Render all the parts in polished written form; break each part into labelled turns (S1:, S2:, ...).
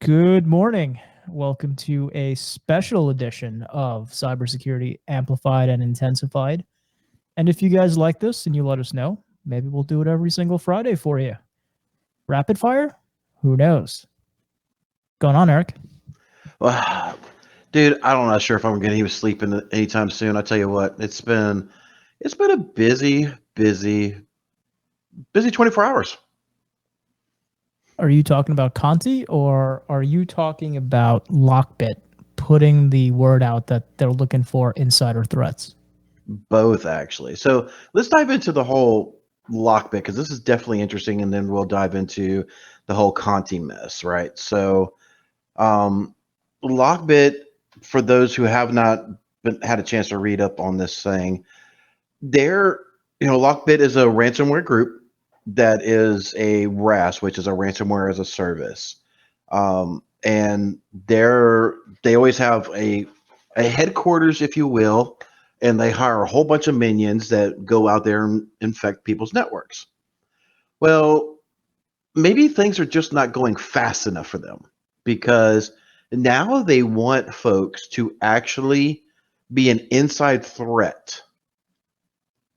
S1: Good morning. Welcome to a special edition of Cybersecurity Amplified and Intensified. And if you guys like this and you let us know, maybe we'll do it every single Friday for you. Rapid fire? Who knows? Going on, Eric?
S2: Well, dude, I'm not sure if I'm going to even sleep anytime soon. I tell you what, it's been a busy 24 hours.
S1: Are you talking about Conti or are you talking about Lockbit putting the word out that they're looking for insider threats?
S2: Both, actually. So let's dive into the whole Lockbit because this is definitely interesting, and then we'll dive into the whole Conti mess, right? So, Lockbit, for those who have not had a chance to read up on this thing, Lockbit is a ransomware group that is a RAS, which is a ransomware as a service. And they always have a headquarters, if you will, and they hire a whole bunch of minions that go out there and infect people's networks. Well, maybe things are just not going fast enough for them because now they want folks to actually be an inside threat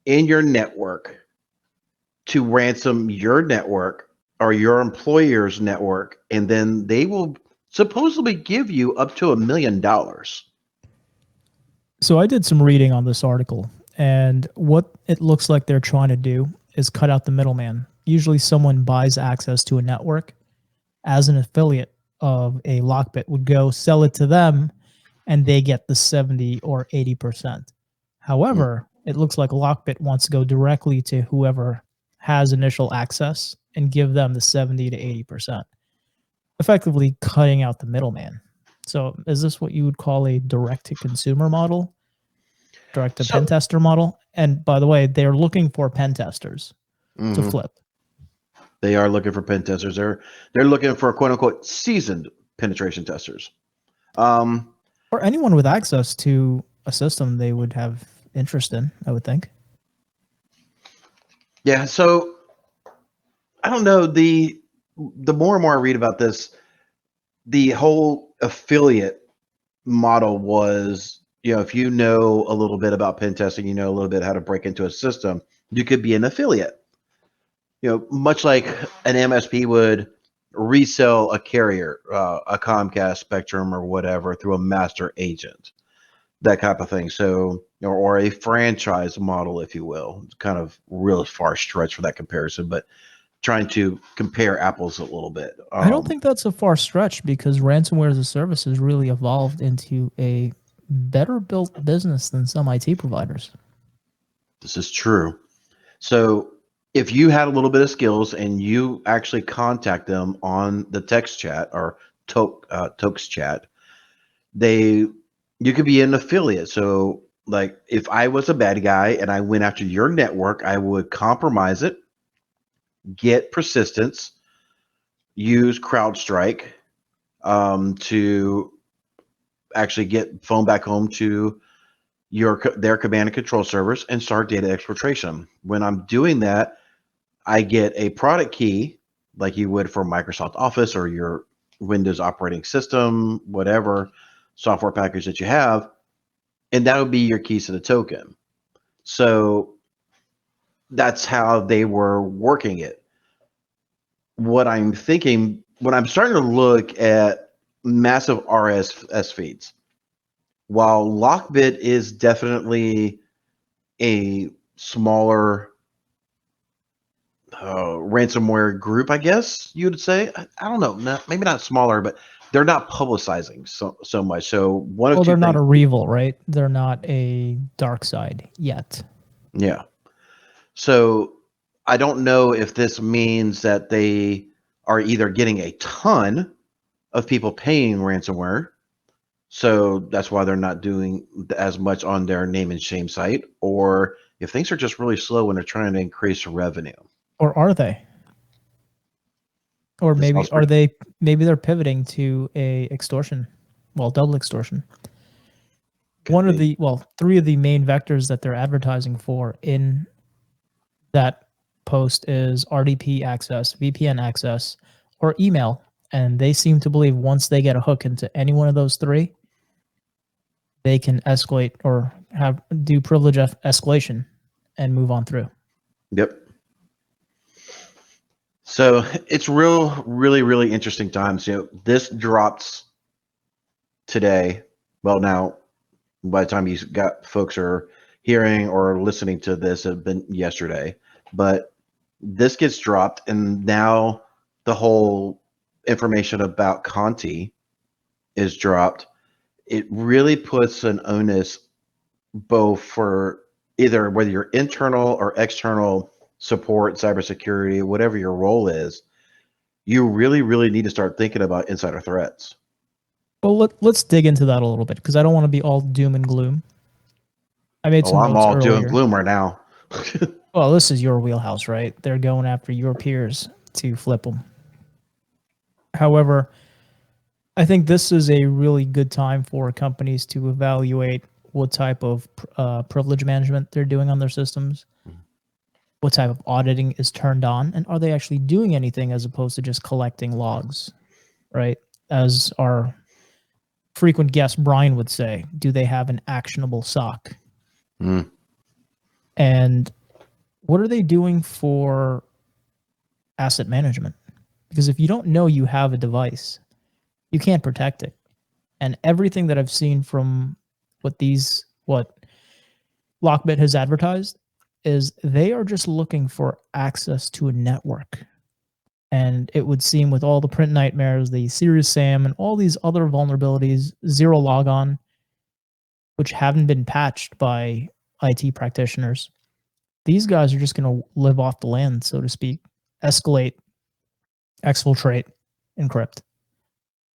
S2: in your network to ransom your network or your employer's network, and then they will supposedly give you up to $1 million.
S1: So I did some reading on this article, and what it looks like they're trying to do is cut out the middleman. Usually someone buys access to a network as an affiliate of a Lockbit would go sell it to them, and they get the 70 or 80%. However, it looks like Lockbit wants to go directly to whoever has initial access and give them the 70 to 80%, effectively cutting out the middleman. So is this what you would call a direct-to-consumer model? Direct-to-pen tester model? And by the way, they're looking for pen testers to flip.
S2: They are looking for pen testers. They're looking for quote-unquote seasoned penetration testers.
S1: Or anyone with access to a system they would have interest in, I would think.
S2: Yeah, so I don't know. The more and more I read about this, the whole affiliate model was, if you know a little bit about pen testing, you know a little bit how to break into a system, you could be an affiliate. Much like an MSP would resell a carrier, a Comcast Spectrum or whatever through a master agent, that type of thing. So, or a franchise model, if you will. It's kind of real far stretch for that comparison, but trying to compare apples a little bit.
S1: I don't think that's a far stretch because ransomware as a service has really evolved into a better built business than some IT providers.
S2: This is true. So if you had a little bit of skills and you actually contact them on the text chat or Tokes chat, you could be an affiliate. So like if I was a bad guy and I went after your network, I would compromise it, get persistence, use CrowdStrike to actually get phone back home to their command and control servers and start data exfiltration. When I'm doing that, I get a product key like you would for Microsoft Office or your Windows operating system, whatever software package that you have, and that would be your keys to the token. So that's how they were working it. What I'm thinking, when I'm starting to look at massive RSS feeds, while Lockbit is definitely a smaller ransomware group, I guess you would say. I don't know, maybe not smaller, but they're not publicizing so much. So
S1: they're not a REvil, right? They're not a dark side yet.
S2: Yeah. So I don't know if this means that they are either getting a ton of people paying ransomware, so that's why they're not doing as much on their name and shame site, or if things are just really slow when they're trying to increase revenue.
S1: Or are they? Or maybe maybe they're pivoting to a extortion, double extortion. Three of the main vectors that they're advertising for in that post is RDP access, VPN access, or email. And they seem to believe once they get a hook into any one of those three, they can escalate or do privilege escalation and move on through.
S2: Yep. So it's really interesting times. This drops today. Well, now by the time you got folks are hearing or listening to this, have been yesterday. But this gets dropped, and now the whole information about Conti is dropped. It really puts an onus both for either whether you're internal or external support, cybersecurity, whatever your role is, you really need to start thinking about insider threats.
S1: Well, let's dig into that a little bit because I don't want to be all doom and gloom. I made some
S2: I'm
S1: notes
S2: all
S1: earlier.
S2: doom gloom right now.
S1: Well, this is your wheelhouse, right? They're going after your peers to flip them. However, I think this is a really good time for companies to evaluate what type of privilege management they're doing on their systems, what type of auditing is turned on, and are they actually doing anything as opposed to just collecting logs, right? As our frequent guest Brian would say, do they have an actionable SOC?
S2: Mm.
S1: And what are they doing for asset management? Because if you don't know you have a device, you can't protect it. And everything that I've seen from what Lockbit has advertised is they are just looking for access to a network. And it would seem with all the print nightmares, the Serious Sam, and all these other vulnerabilities, zero logon, which haven't been patched by IT practitioners, these guys are just going to live off the land, so to speak, escalate, exfiltrate, encrypt.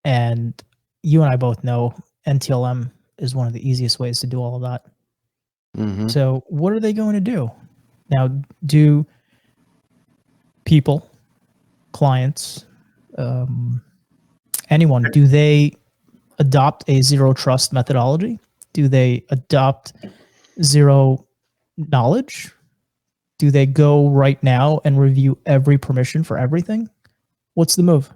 S1: And you and I both know NTLM is one of the easiest ways to do all of that.
S2: Mm-hmm.
S1: So what are they going to do? Now, do people, clients, anyone, do they adopt a zero trust methodology? Do they adopt zero knowledge? Do they go right now and review every permission for everything? What's the move?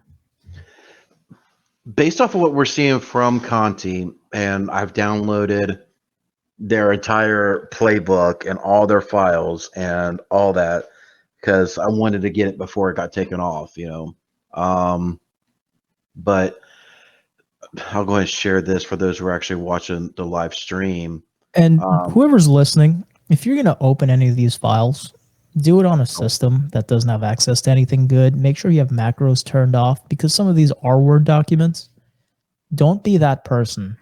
S2: Based off of what we're seeing from Conti, and I've downloaded their entire playbook and all their files and all that because I wanted to get it before it got taken off, but I'll go ahead and share this for those who are actually watching the live stream.
S1: And whoever's listening, if you're going to open any of these files, do it on a system that doesn't have access to anything good. Make sure you have macros turned off because some of these are Word documents. Don't be that person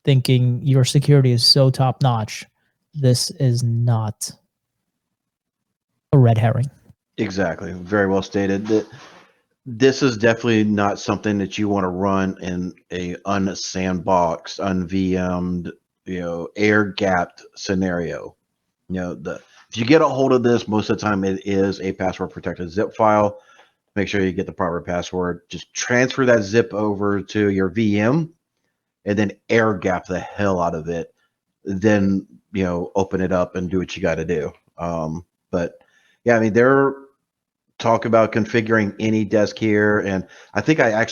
S1: thinking your security is so top notch. This is not a red herring.
S2: Exactly. Very well stated. This is definitely not something that you want to run in a unsandboxed, unVM'd, air-gapped scenario. If you get a hold of this, most of the time it is a password-protected zip file. Make sure you get the proper password. Just transfer that zip over to your VM, and then air-gap the hell out of it. Then open it up and do what you got to do. But yeah, I mean they're talk about configuring any desk here, and I think I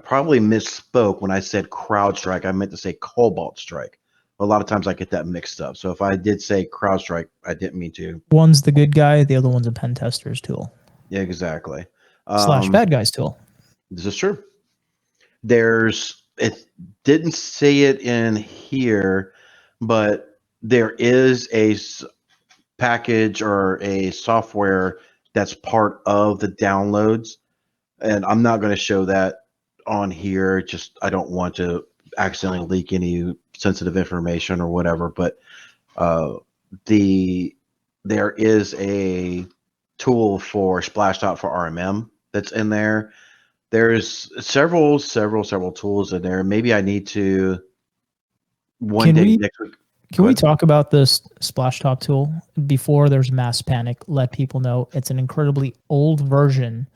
S2: probably misspoke when I said CrowdStrike. I meant to say Cobalt Strike. A lot of times I get that mixed up. So if I did say CrowdStrike, I didn't mean to.
S1: One's the good guy, the other one's a pen tester's tool.
S2: Yeah, exactly.
S1: Slash bad guy's tool.
S2: This is true. It didn't say it in here, but there is a package or a software that's part of the downloads, and I'm not going to show that on here. Just I don't want to accidentally leak any sensitive information or whatever. But there is a tool for Splashtop for RMM that's in there. There's several tools in there. Maybe I need to next week.
S1: Can we talk about this Splashtop tool before there's mass panic? Let people know it's an incredibly old version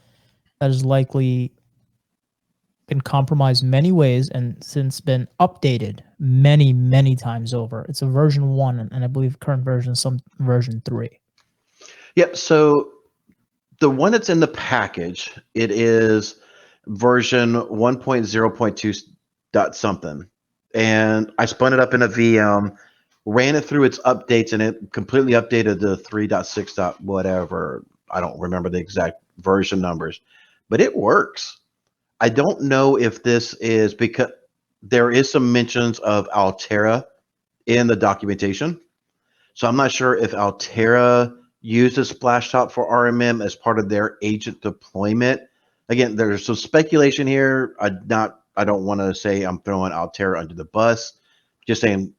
S1: that has likely been compromised many ways and since been updated many times over. It's a version 1, and I believe current version is some version 3.
S2: Yep. So the one that's in the package, it is version 1.0.2 dot something. And I spun it up in a VM, ran it through its updates, and it completely updated the 3.6 dot whatever. I don't remember the exact version numbers, but it works. I don't know if this is because there is some mentions of Altera in the documentation. So I'm not sure if Altera uses Splashtop for RMM as part of their agent deployment. Again, there's some speculation here. I don't want to say I'm throwing Altera under the bus. Just saying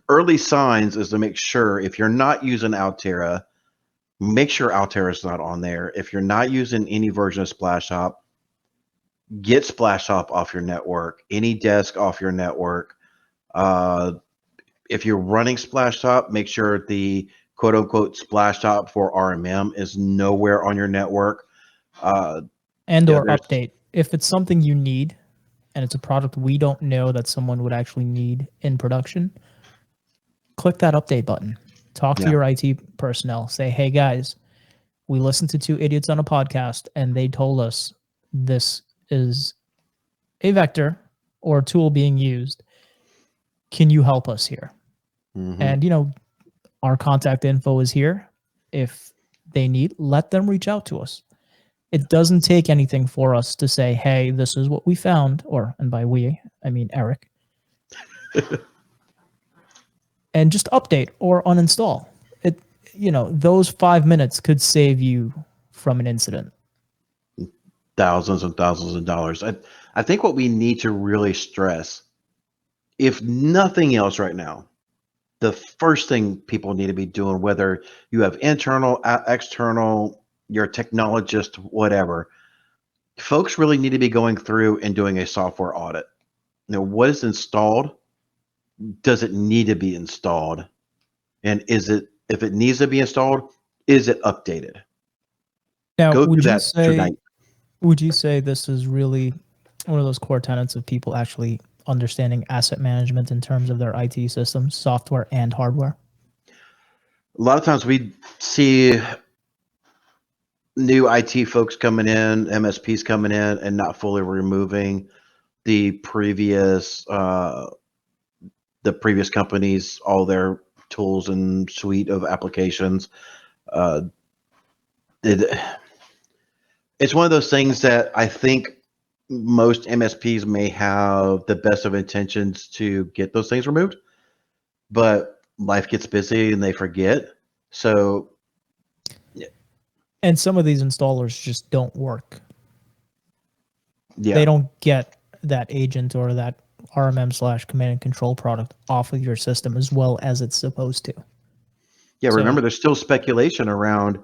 S2: early signs is to make sure if you're not using Altera, make sure Altera is not on there. If you're not using any version of Splashtop, get Splashtop off your network, any desk off your network. If you're running Splashtop, make sure the quote unquote Splashtop for RMM is nowhere on your network.
S1: And
S2: Yeah,
S1: or update. If it's something you need and it's a product we don't know that someone would actually need in production, click that update button. Talk to
S2: Yeah.
S1: your IT personnel. Say, hey guys, we listened to two idiots on a podcast and they told us this is a vector or a tool being used. Can you help us here?
S2: Mhm.
S1: And, you know, our contact info is here. If they need, let them reach out to us. It doesn't take anything for us to say, hey, this is what we found, or, and by we, I mean Eric, and just update or uninstall. It, you know, those 5 minutes could save you from an incident.
S2: Thousands and thousands of dollars. I think what we need to really stress, if nothing else right now, the first thing people need to be doing, whether you have internal, external, you're a technologist, whatever, folks really need to be going through and doing a software audit. You know, what is installed? Does it need to be installed? And is it, if it needs to be installed, is it updated?
S1: Now,
S2: Go through that tonight.
S1: would you say this is really one of those core tenets of people actually understanding asset management in terms of their IT systems, software and hardware?
S2: A lot of times we see new IT folks coming in, MSPs coming in, and not fully removing the previous companies, all their tools and suite of applications. Uh, it, it's one of those things that I think most MSPs may have the best of intentions to get those things removed, but life gets busy and they forget. So,
S1: And some of these installers just don't work.
S2: yeah.
S1: They don't get that agent or that RMM slash command and control product off of your system as well as it's supposed to.
S2: Yeah,
S1: So-
S2: remember, there's still speculation around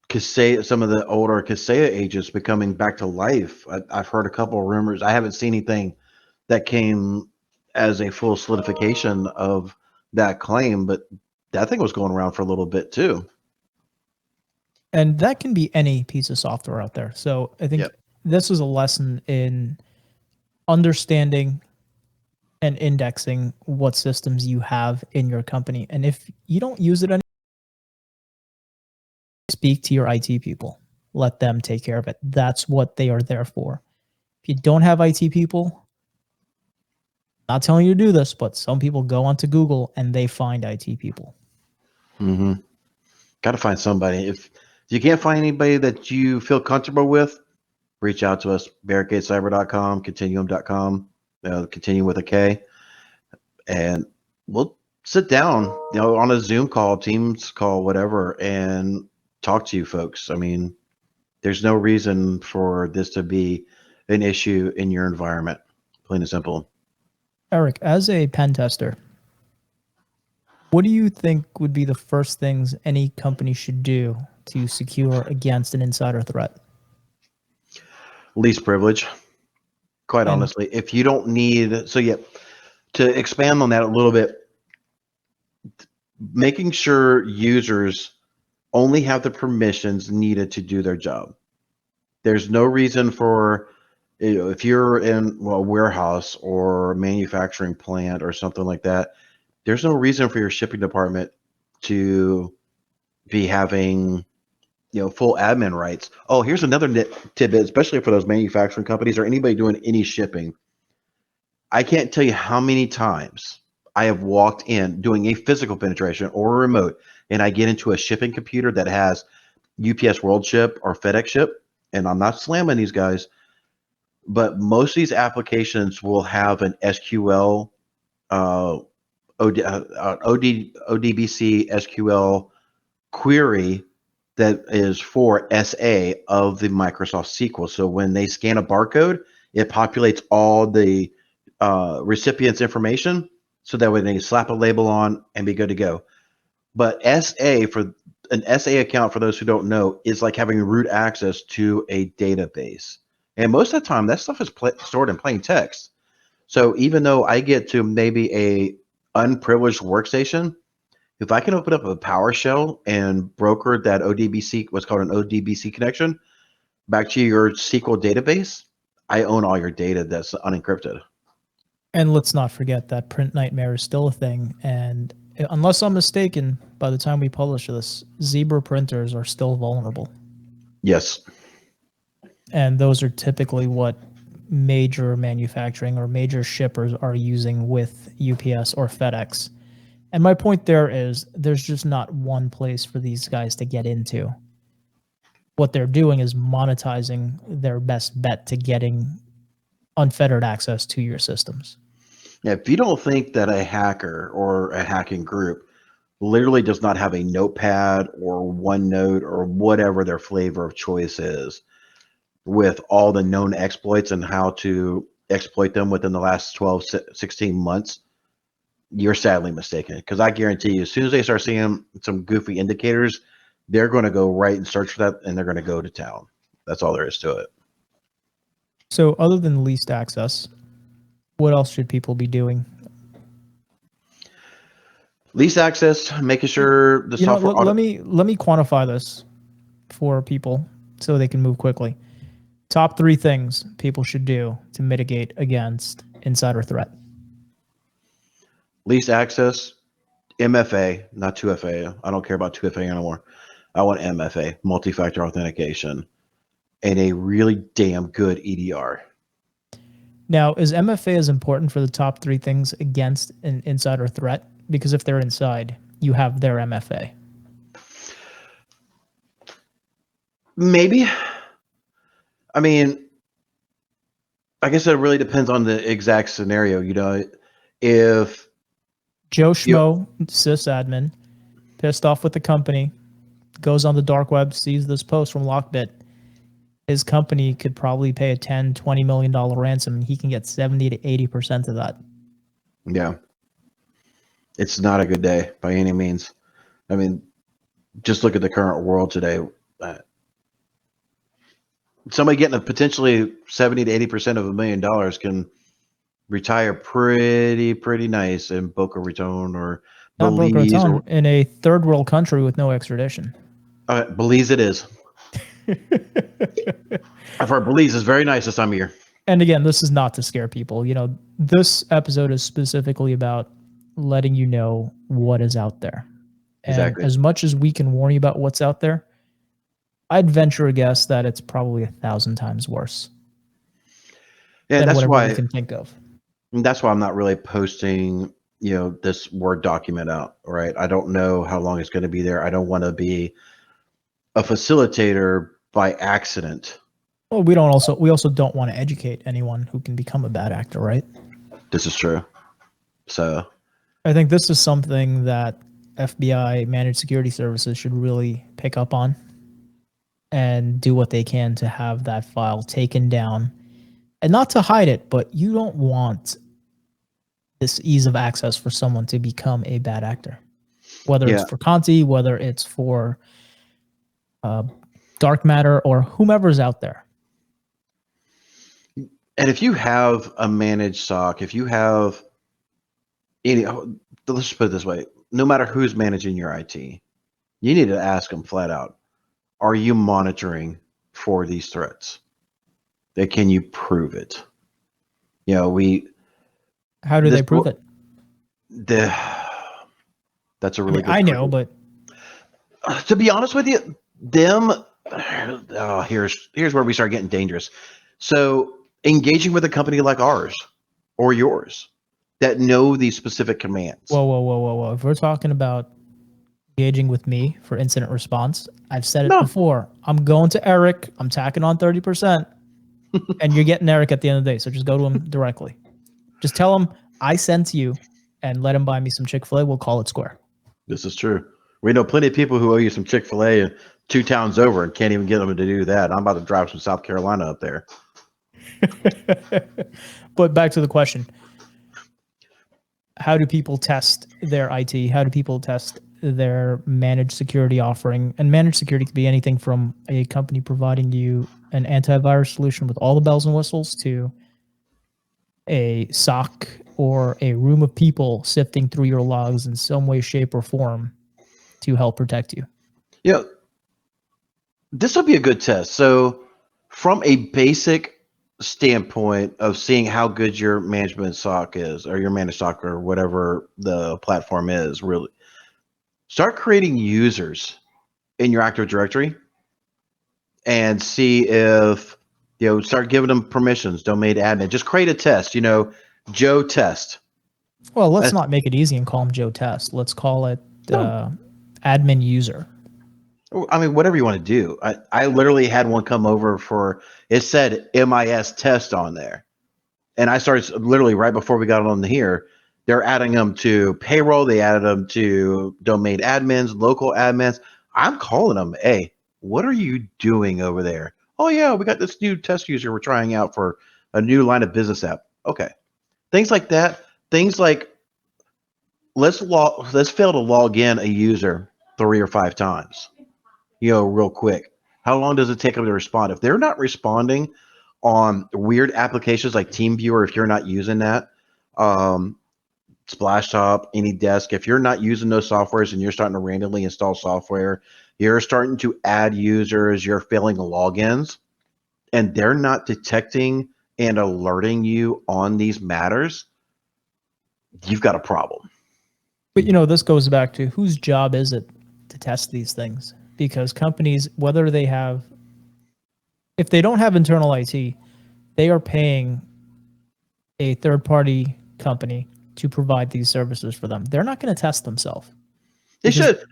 S2: Kaseya, some of the older Kaseya agents becoming back to life. I've heard a couple of rumors. I haven't seen anything that came as a full solidification of that claim, but that thing was going around for a little bit too.
S1: And that can be any piece of software out there. So I think this is a lesson in understanding and indexing what systems you have in your company. And if you don't use it anymore, speak to your IT people. Let them take care of it. That's what they are there for. If you don't have IT people, not telling you to do this, but some people go onto Google and they find IT people.
S2: Mm-hmm. Got to find somebody. If you can't find anybody that you feel comfortable with, reach out to us, barricadecyber.com, continuum.com, continue with a K, and we'll sit down, on a Zoom call, Teams call, whatever, and talk to you folks. I mean, there's no reason for this to be an issue in your environment, plain and simple.
S1: Eric, as a pen tester, what do you think would be the first things any company should do to secure against an insider threat?
S2: Least privilege, quite
S1: And-
S2: honestly. If you don't need, to expand on that a little bit, making sure users only have the permissions needed to do their job. There's no reason for, if you're in a warehouse or a manufacturing plant or something like that, there's no reason for your shipping department to be having full admin rights. Oh, here's another tidbit, especially for those manufacturing companies or anybody doing any shipping. I can't tell you how many times I have walked in doing a physical penetration or a remote, and I get into a shipping computer that has UPS World Ship or FedEx Ship, and I'm not slamming these guys, but most of these applications will have an SQL, ODBC SQL query that is for SA of the Microsoft SQL. So when they scan a barcode, it populates all the recipient's information, so that way they slap a label on and be good to go. But for an SA account, for those who don't know, is like having root access to a database. And most of the time, that stuff is stored in plain text. So even though I get to maybe a unprivileged workstation, if I can open up a PowerShell and broker that ODBC, what's called an ODBC connection, back to your SQL database, I own all your data that's unencrypted.
S1: And let's not forget that print nightmare is still a thing. And unless I'm mistaken, by the time we publish this, Zebra printers are still vulnerable.
S2: Yes.
S1: And those are typically what major manufacturing or major shippers are using with UPS or FedEx. And my point there is there's just not one place for these guys to get into. What they're doing is monetizing their best bet to getting unfettered access to your systems.
S2: Yeah, if you don't think that a hacker or a hacking group literally does not have a notepad or OneNote or whatever their flavor of choice is with all the known exploits and how to exploit them within the last 12, 16 months, you're sadly mistaken. Because I guarantee you, as soon as they start seeing some goofy indicators, they're going to go right and search for that, and they're going to go to town. That's all there is to it.
S1: So other than least access, what else should people be doing?
S2: Least access, making sure the software.
S1: Let me quantify this for people so they can move quickly. Top 3 things people should do to mitigate against insider threat.
S2: Least access, MFA, not 2FA. I don't care about 2FA anymore. I want MFA, multi-factor authentication, and a really damn good EDR.
S1: Now, is MFA as important for the top 3 things against an insider threat? Because if they're inside, you have their MFA.
S2: Maybe. I mean, I guess it really depends on the exact scenario. If
S1: Joe Schmo, sysadmin, pissed off with the company, goes on the dark web, sees this post from Lockbit, his company could probably pay a $10, $20 million ransom, and he can get 70 to 80% of that.
S2: Yeah. It's not a good day by any means. I mean, just look at the current world today. Somebody getting a potentially 70 to 80% of $1 million can retire pretty nice in Boca Raton or
S1: Not Boca
S2: Belize.
S1: Raton, in a third world country with no extradition.
S2: Belize it is. I've heard Belize is very nice this time of year.
S1: And again, this is not to scare people. This episode is specifically about letting you know what is out there. And
S2: exactly.
S1: As much as we can warn you about what's out there, I'd venture a guess that it's probably 1,000 times worse.
S2: Yeah, that's why
S1: we can think of.
S2: That's why I'm not really posting, this Word document out, right? I don't know how long it's going to be there. I don't want to be a facilitator by accident.
S1: Well, we also don't want to educate anyone who can become a bad actor, right?
S2: This is true. So
S1: I think this is something that FBI managed security services should really pick up on and do what they can to have that file taken down, and not to hide it, but you don't want this ease of access for someone to become a bad actor, whether it's for Conti, whether it's for dark matter or whomever's out there.
S2: And if you have a managed SOC, if you have let's just put it this way, no matter who's managing your IT, you need to ask them flat out, are you monitoring for these threats? Can you prove it?
S1: How do they prove it?
S2: That's a really good
S1: I know, but
S2: to be honest with you, them. Oh, here's where we start getting dangerous. So engaging with a company like ours or yours that know these specific commands.
S1: Whoa. If we're talking about engaging with me for incident response, I've said it
S2: No,
S1: before. I'm going to Eric. I'm tacking on 30%, and you're getting Eric at the end of the day. So just go to him directly. Just tell him I sent you, and let him buy me some Chick-fil-A. We'll call it square.
S2: this is true. We know plenty of people who owe you some Chick-fil-A 2 towns over and can't even get them to do that. I'm about to drive from South Carolina up there.
S1: But back to the question. How do people test their IT? How do people test their managed security offering? And managed security could be anything from a company providing you an antivirus solution with all the bells and whistles to a SOC or a room of people sifting through your logs in some way, shape, or form to help protect you.
S2: Yeah, this will be a good test. So, from a basic standpoint of seeing how good your management SOC is, or your managed SOC, or whatever the platform is, really start creating users in your Active Directory and see if start giving them permissions, domain admin. Just create a test. Joe test.
S1: Well, let's not make it easy and call him Joe Test. Let's call it admin user.
S2: I mean, whatever you want to do. I literally had one come over for, it said MIS test on there. And I started literally right before we got on here. They're adding them to payroll. They added them to domain admins, local admins. I'm calling them, hey, what are you doing over there? Oh, yeah, we got this new test user we're trying out for a new line of business app. Okay. Things like that. Things like let's fail to log in a user 3 or 5 times, real quick. How long does it take them to respond? If they're not responding on weird applications like TeamViewer, if you're not using that, Splashtop, AnyDesk, if you're not using those softwares and you're starting to randomly install software, you're starting to add users, you're failing logins, and they're not detecting and alerting you on these matters, you've got a problem.
S1: But this goes back to whose job is it to test these things? Because companies, whether they have, if they don't have internal IT, they are paying a third-party company to provide these services for them. They're not going to test themselves.
S2: They should.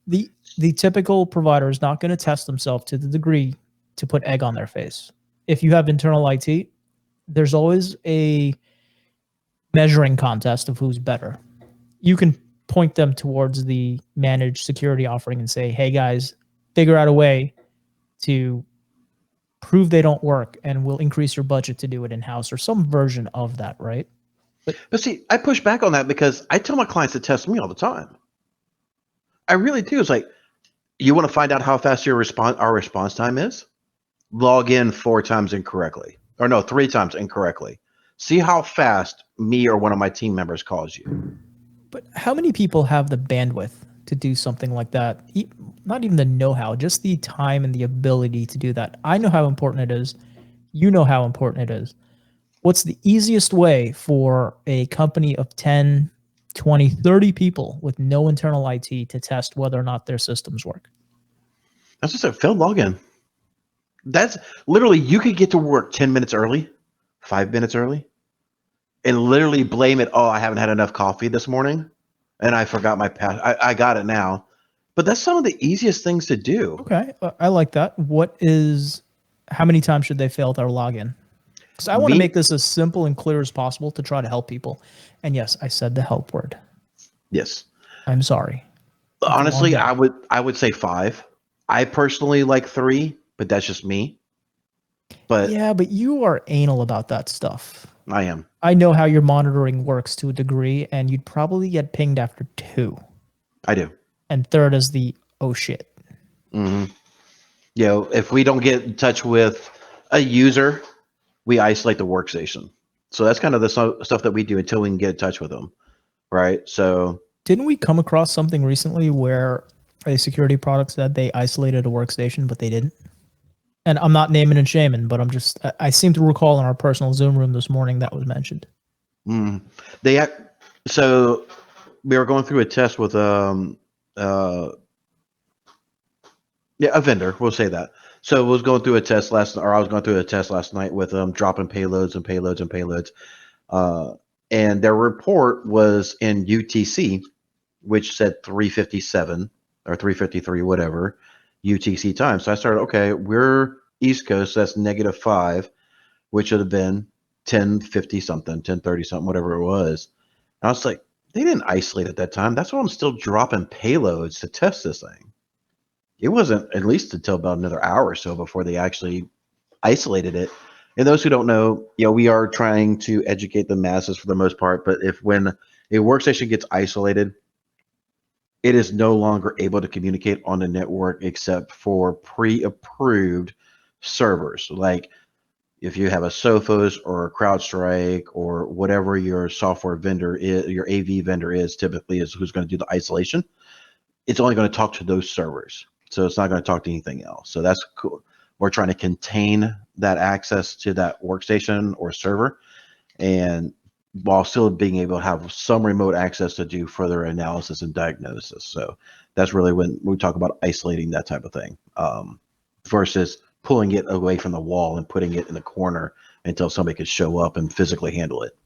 S1: The typical provider is not going to test themselves to the degree to put egg on their face. If you have internal IT, there's always a measuring contest of who's better. You can point them towards the managed security offering and say, hey guys, figure out a way to prove they don't work and we'll increase your budget to do it in-house or some version of that, right?
S2: But see, I push back on that because I tell my clients to test me all the time. I really do. It's like, you want to find out how fast our response time is? Log in 4 times incorrectly. Or no, 3 times incorrectly. See how fast me or one of my team members calls you.
S1: But how many people have the bandwidth to do something like that? Not even the know-how, just the time and the ability to do that. I know how important it is. You know how important it is. What's the easiest way for a company of 10, 20, 30 people with no internal IT to test whether or not their systems work?
S2: That's just a failed login. That's literally, you could get to work 10 minutes early, 5 minutes early, and literally blame it. Oh, I haven't had enough coffee this morning and I forgot my password. I got it now. But that's some of the easiest things to do.
S1: Okay, I like that. How many times should they fail their login? Because I want to make this as simple and clear as possible to try to help people. And yes, I said the help word.
S2: Yes.
S1: I'm sorry.
S2: Honestly, I would say 5. I personally like 3, but that's just me. But
S1: yeah, but you are anal about that stuff.
S2: I am.
S1: I know how your monitoring works to a degree, and you'd probably get pinged after 2.
S2: I do.
S1: And 3rd is the oh shit.
S2: Mm-hmm. If we don't get in touch with a user, we isolate the workstation. So that's kind of the stuff that we do until we can get in touch with them, right? So
S1: didn't we come across something recently where a security product said they isolated a workstation, but they didn't? And I'm not naming and shaming, but I seem to recall in our personal Zoom room this morning that was mentioned.
S2: So we were going through a test with Yeah, a vendor. We'll say that. So I was going through a test last night with dropping payloads and payloads and payloads. Uh, and their report was in UTC, which said 357 or 353, whatever, UTC time. So I started, okay, we're East Coast, so that's -5, which would have been 1050 something, 1030 something, whatever it was. And I was like, they didn't isolate at that time. That's why I'm still dropping payloads to test this thing. It wasn't at least until about another hour or so before they actually isolated it. And those who don't know, we are trying to educate the masses for the most part. But when a workstation gets isolated, it is no longer able to communicate on the network except for pre-approved servers. Like if you have a Sophos or a CrowdStrike or whatever your software vendor is, your AV vendor is typically is who's going to do the isolation. It's only going to talk to those servers. So it's not going to talk to anything else. So that's cool. We're trying to contain that access to that workstation or server, and while still being able to have some remote access to do further analysis and diagnosis. So that's really when we talk about isolating that type of thing, versus pulling it away from the wall and putting it in the corner until somebody could show up and physically handle it.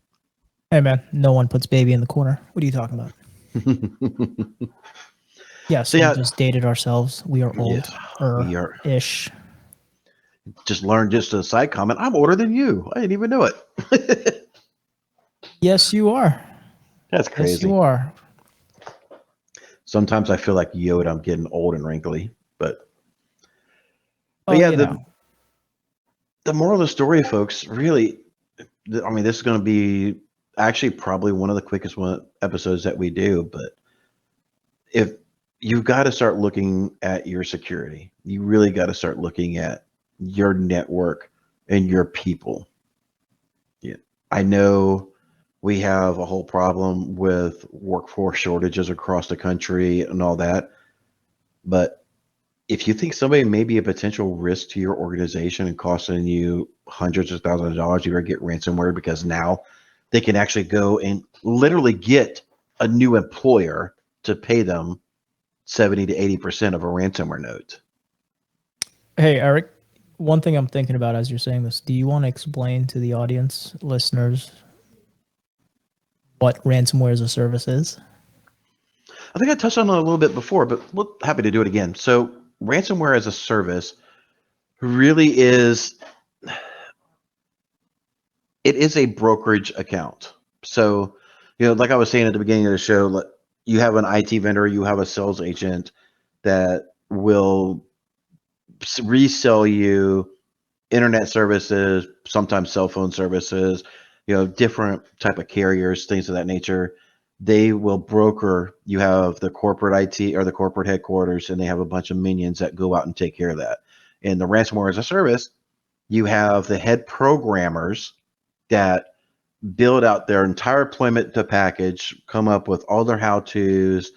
S1: Hey man, no one puts baby in the corner. What are you talking about? Yes,
S2: So
S1: we
S2: yeah,
S1: just dated ourselves. We are old,
S2: we are
S1: ish.
S2: just learned just a side comment. I'm older than you. I didn't even know it.
S1: Yes, you are.
S2: That's
S1: Yes,
S2: crazy.
S1: you are.
S2: Sometimes I feel like Yoda. I'm getting old and wrinkly, but
S1: Oh,
S2: yeah,
S1: you know.
S2: the moral of the story, folks, really, I mean, this is going to be actually probably one of the quickest episodes that we do. But if you've got to start looking at your security, you really got to start looking at your network and your people. Yeah, I know we have a whole problem with workforce shortages across the country and all that, but if you think somebody may be a potential risk to your organization and costing you hundreds of thousands of dollars, you better get ransomware, because now they can actually go and literally get a new employer to pay them 70 to 80% of a ransomware note.
S1: Hey, Eric, one thing I'm thinking about as you're saying this, do you want to explain to the audience, listeners, what ransomware as a service is?
S2: I think I touched on it a little bit before, but we're happy to do it again. So ransomware as a service really is, it is a brokerage account. So, like I was saying at the beginning of the show, you have an IT vendor, you have a sales agent that will resell you internet services, sometimes cell phone services, different type of carriers, things of that nature. They will broker. You have the corporate IT or the corporate headquarters, and they have a bunch of minions that go out and take care of that. In the ransomware as a service, you have the head programmers that build out their entire deployment to package, come up with all their how-tos,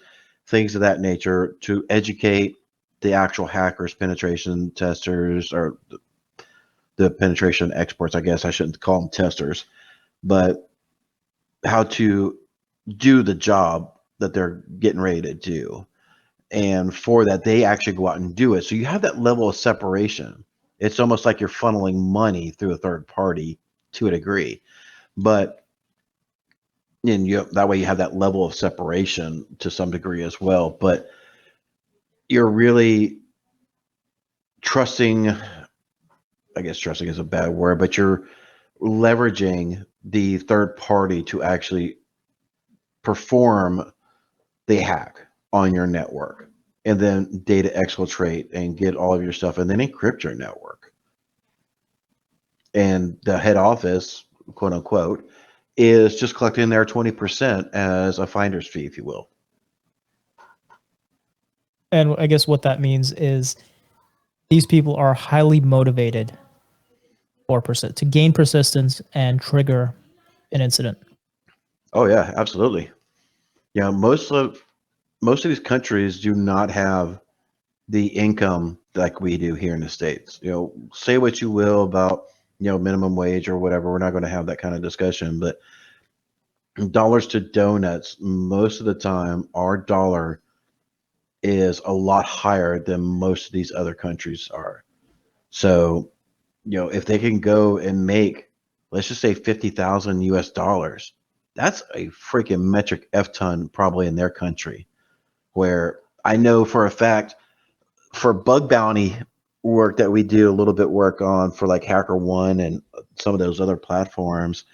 S2: things of that nature to educate the actual hackers, penetration testers, or the penetration experts. I guess I shouldn't call them testers, but how to do the job that they're getting ready to do. And for that, they actually go out and do it. So you have that level of separation. It's almost like you're funneling money through a third party to a degree, but that way you have that level of separation to some degree as well. But you're really trusting, I guess trusting is a bad word, but you're leveraging the third party to actually perform the hack on your network, and then data exfiltrate and get all of your stuff and then encrypt your network. And the head office, quote unquote, is just collecting their 20% as a finder's fee, if you will.
S1: And I guess what that means is these people are highly motivated to gain persistence and trigger an incident.
S2: Oh yeah, absolutely. Yeah, most of these countries do not have the income like we do here in the States. Say what you will about minimum wage or whatever. We're not going to have that kind of discussion, but dollars to donuts, most of the time, our dollar is a lot higher than most of these other countries are. So, if they can go and make, let's just say 50,000 US dollars, that's a freaking metric F ton probably in their country. Where I know for a fact, for bug bounty work that we do a little bit work on for like HackerOne and some of those other platforms,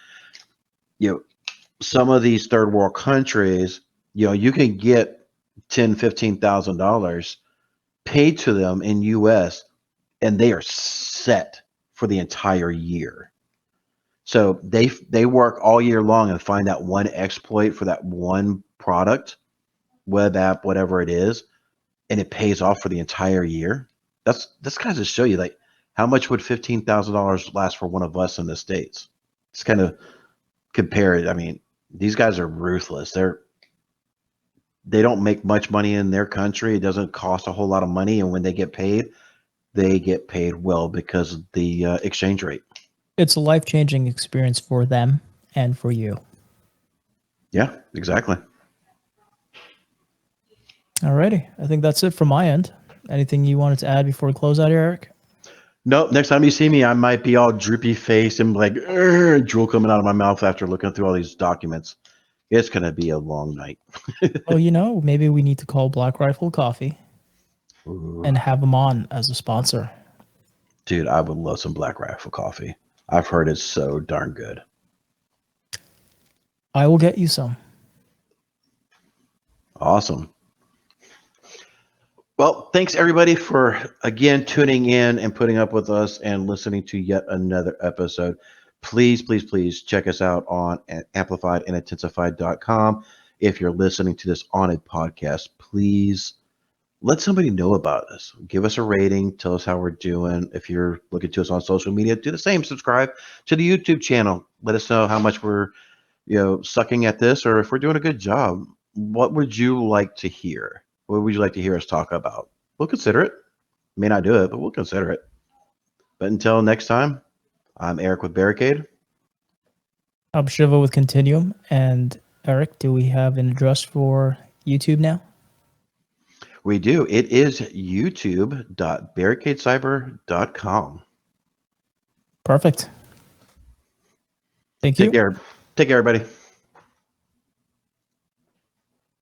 S2: some of these third world countries, you can get $10,000-$15,000 paid to them in US, and they are set for the entire year. So they work all year long and find that one exploit for that one product, web app, whatever it is, and it pays off for the entire year. That's kind of to show you like how much would $15,000 last for one of us in the States. Just kind of compare it. I mean, these guys are ruthless. They don't make much money in their country. It doesn't cost a whole lot of money, and when they get paid well because of the exchange rate.
S1: It's a life-changing experience for them and for you.
S2: Yeah, exactly.
S1: Alrighty. I think that's it from my end. Anything you wanted to add before we close out here, Eric?
S2: Nope. Next time you see me, I might be all droopy face and like drool coming out of my mouth after looking through all these documents. It's going to be a long night.
S1: Oh, maybe we need to call Black Rifle Coffee and have them on as a sponsor.
S2: Dude, I would love some Black Rifle Coffee. I've heard it's so darn good.
S1: I will get you some.
S2: Awesome. Well, thanks everybody for again tuning in and putting up with us and listening to yet another episode. Please, please, please check us out on amplifiedandintensified.com. If you're listening to this on a podcast, please let somebody know about us. Give us a rating. Tell us how we're doing. If you're looking to us on social media, do the same. Subscribe to the YouTube channel. Let us know how much we're sucking at this, or if we're doing a good job. What would you like to hear? What would you like to hear us talk about? We'll consider it. May not do it, but we'll consider it. But until next time, I'm Eric with Barricade.
S1: I'm Shiva with Continuum. And Eric, do we have an address for YouTube now?
S2: We do. It is youtube.barricadecyber.com.
S1: Perfect. Thank you.
S2: Take care. Take care, everybody.